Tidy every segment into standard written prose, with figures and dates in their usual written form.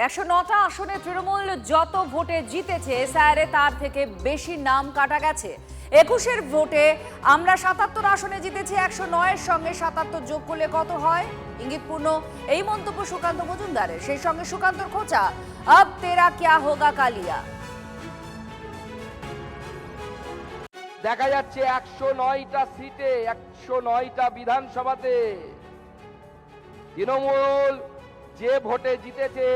109টা আসনে তৃণমূল যত ভোটে জিতেছে এসআইআরে তার থেকে বেশি নাম কাটা গেছে। 21-এর ভোটে আমরা 77 আসনে জিতেছি, 109-এর সঙ্গে 77 যোগ করলে কত হয়? ইঙ্গিতপূর্ণ এই মন্তব্য সুকান্ত মজুমদারের। সেই সঙ্গে সুকান্তর খোঁচা, আব তেরা ক্যা হোগা কালিয়া। দেখা যাচ্ছে 109টা সিটে, 109টা বিধানসভাতে তৃণমূল যে ভোটে জিতেছে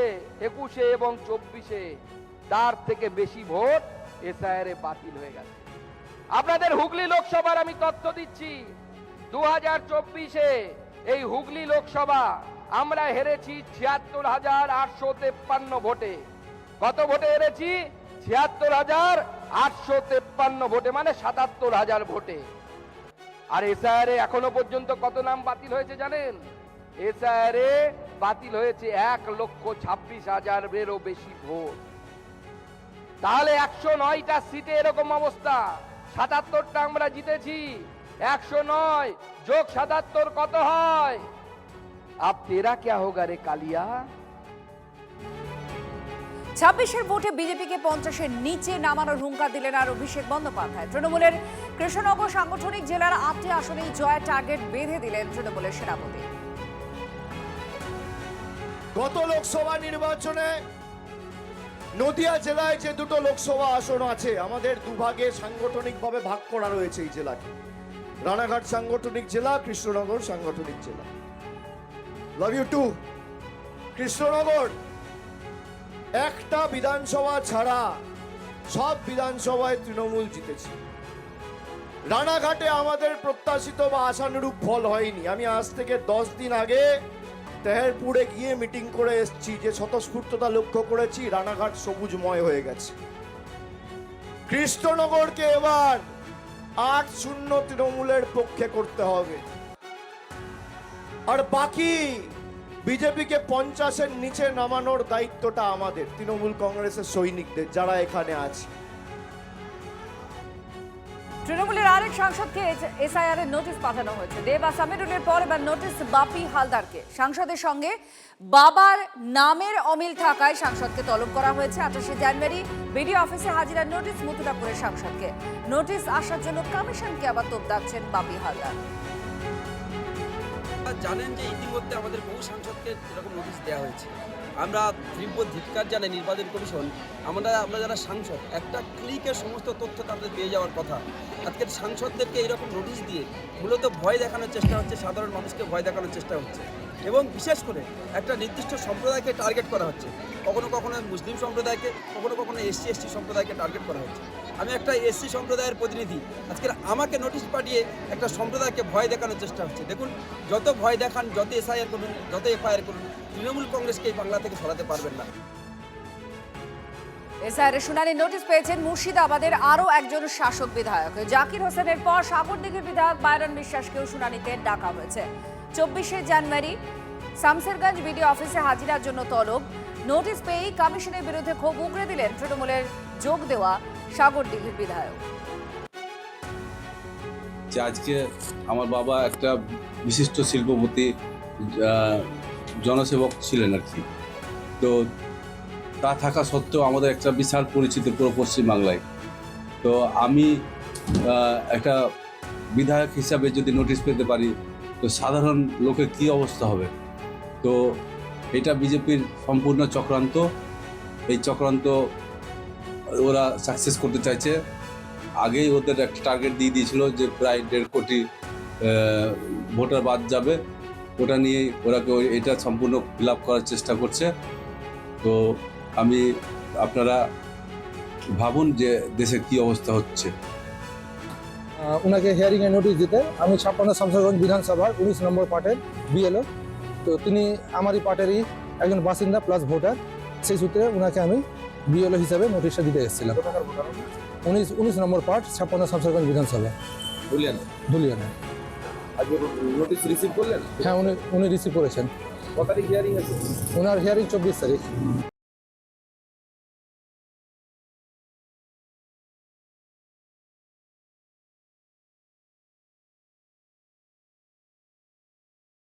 21-এ এবং 24-এ, তার থেকে বেশি ভোট এসআইআরে বাতিল হয়ে গেছে। আপনাদের হুগলি লোকসভার আমি তথ্য দিচ্ছি, 2024-এ এই হুগলি লোকসভা আমরা হেরেছি 76,853 ভোটে। কত ভোটে হেরেছি? 76,853 ভোটে, মানে 77,000 ভোটে। আর এসআইআরে এখনো পর্যন্ত কত নাম বাতিল হয়েছে জানেন? এসআইআরে বাতিল হয়েছে 1,26,000-এরও বেশি ভোট। তাহলে 109টা সিটে এরকম অবস্থা, 77টা আমরা জিতেছি, 109 যোগ 77 কত হয়? আব তেরা ক্যা হোগা রে কালিয়া। 26-এর ভোটে বিজেপিকে 50-এর নিচে নামানোর হুঙ্কার দিলেন আর অভিষেক বন্দ্যোপাধ্যায়। তৃণমূলের কৃষ্ণনগর সাংগঠনিক জেলার 8টি আসনেই জয়ের টার্গেট বেঁধে দিলেন তৃণমূলের সেনাপতি। গত লোকসভা নির্বাচনে নদিয়া জেলায় যে দুটো লোকসভা আসন আছে, আমাদের দুভাগে সাংগঠনিকভাবে ভাগ করা রয়েছে এই জেলাকে। রানাঘাট সাংগঠনিক জেলা, কৃষ্ণনগর সাংগঠনিক জেলা। Love you two. কৃষ্ণনগর একটা বিধানসভা ছাড়া সব বিধানসভায় তৃণমূল জিতেছে। রানাঘাটে আমাদের প্রত্যাশিত বা আশানুরূপ ফল হয়নি। আমি আজ থেকে 10 দিন আগে তেহেরপুরে গিয়ে মিটিং করে এসেছি, যে স্বতঃস্ফূর্ততা লক্ষ্য করেছি, রানাঘাট সবুজময় হয়ে গেছে। কৃষ্ণনগরকে এবার 8-0 তৃণমূলের পক্ষে করতে হবে। আর বাকি বিজেপিকে 50-এর নিচে নামানোর দায়িত্বটা আমাদের, তৃণমূল কংগ্রেসের সৈনিকদের যারা এখানে আছে। তৃণমূলের আরেক সাংসদকে এসআইআর এর নোটিশ পাঠানো হয়েছে। দেব আসামেরুলের পর এবার নোটিশ বাপি হালদারকে। সাংসদের সঙ্গে বাবার নামের অমিল থাকায় সাংসদকে তলব করা হয়েছে। 28শে জানুয়ারি বিডিও অফিসে হাজিরার নোটিশ মথুরাপুরের সাংসদকে। নোটিশ আসার জন্য কমিশনকে আবার তোপ দাগছেন বাপি হালদার। জানেন যে ইতিমধ্যে আমাদের বহু সাংসদকে এরকম নোটিশ দেওয়া হয়েছে। আমরা তীব্র ধিক্কার জানাই নির্বাচন কমিশন। আমরা যারা সাংসদ, একটা ক্লিকে সমস্ত তথ্য তাদের পেয়ে যাওয়ার কথা। আজকের সাংসদদেরকে এইরকম নোটিশ দিয়ে মূলত ভয় দেখানোর চেষ্টা হচ্ছে, সাধারণ মানুষকে ভয় দেখানোর চেষ্টা হচ্ছে, এবং বিশেষ করে একটা নির্দিষ্ট সম্প্রদায়কে টার্গেট করা হচ্ছে। কখনো কখনো মুসলিম সম্প্রদায়কে, কখনো কখনো এসসি সম্প্রদায়কে টার্গেট করা হচ্ছে। আমি একটা এসসি সম্প্রদায়ের প্রতিনিধি, আজকের আমাকে নোটিশ পাঠিয়ে একটা সম্প্রদায়কে ভয় দেখানোর চেষ্টা হচ্ছে। দেখুন, যত ভয় দেখান, যত এসআইআর করুন, যত এফআইআর করুন, তৃণমূল কংগ্রেসকে এই বাংলা থেকে সরাতে পারবেন না। এসআইআর শুনানি নোটিশ পেয়েছেন মুর্শিদাবাদের আরও একজন শাসক বিধায়ক। জাকির হোসেনের পর সাগরদিঘির বিধায়ক বাইরন বিশ্বাসকেও শুনানিতে ডাকা হয়েছে। 24শে জানুয়ারি শামসেরগঞ্জ বিডিও অফিসে হাজিরার জন্য তলব। নোটিশ পেয়েই কমিশনের বিরুদ্ধে ক্ষোভ উগরে দিলেন তৃণমূলের যোগ দেওয়া সাগরদিঘির বিধায়ক। আজকে আমার বাবা একটা বিশিষ্ট শিল্পপতি, জনসেবক ছিলেন আর কি। তো তা থাকা সত্ত্বেও আমাদের একটা বিশাল পরিচিতি পুরো পশ্চিমবাংলায়। তো আমি একটা বিধায়ক হিসাবে যদি নোটিশ পেতে পারি, তো সাধারণ লোকের কী অবস্থা হবে? তো এটা বিজেপির সম্পূর্ণ চক্রান্ত। এই চক্রান্ত ওরা সাকসেস করতে চাইছে। আগেই ওদের একটা টার্গেট দিয়ে দিয়েছিল যে প্রায় 1.5 কোটি ভোটার বাদ যাবে। ওটা নিয়েই ওরা এটা সম্পূর্ণ ফিল আপ করার চেষ্টা করছে। তো আপনারা ভাবুন যে দেশের কি অবস্থা হচ্ছে। ওনাকে হিয়ারিংয়ে নোটিশ দিতে আমি 56 শামসেরগঞ্জ বিধানসভার 19 নম্বর পার্টের বিএলও। তো তিনি আমারই পার্টেরই একজন বাসিন্দা প্লাস ভোটার। সেই সূত্রে ওনাকে আমি বিএলও হিসাবে নোটিশটা দিতে এসেছিলাম। 19 নম্বর পার্ট, 56 শামসেরগঞ্জ বিধানসভা, ধুলিয়ানা। নোটিশ রিসিভ করলেন? হ্যাঁ, উনি রিসিভ করেছেন। কত তারিখ হিয়ারিং আছে? ওনার হিয়ারিং 24 তারিখ।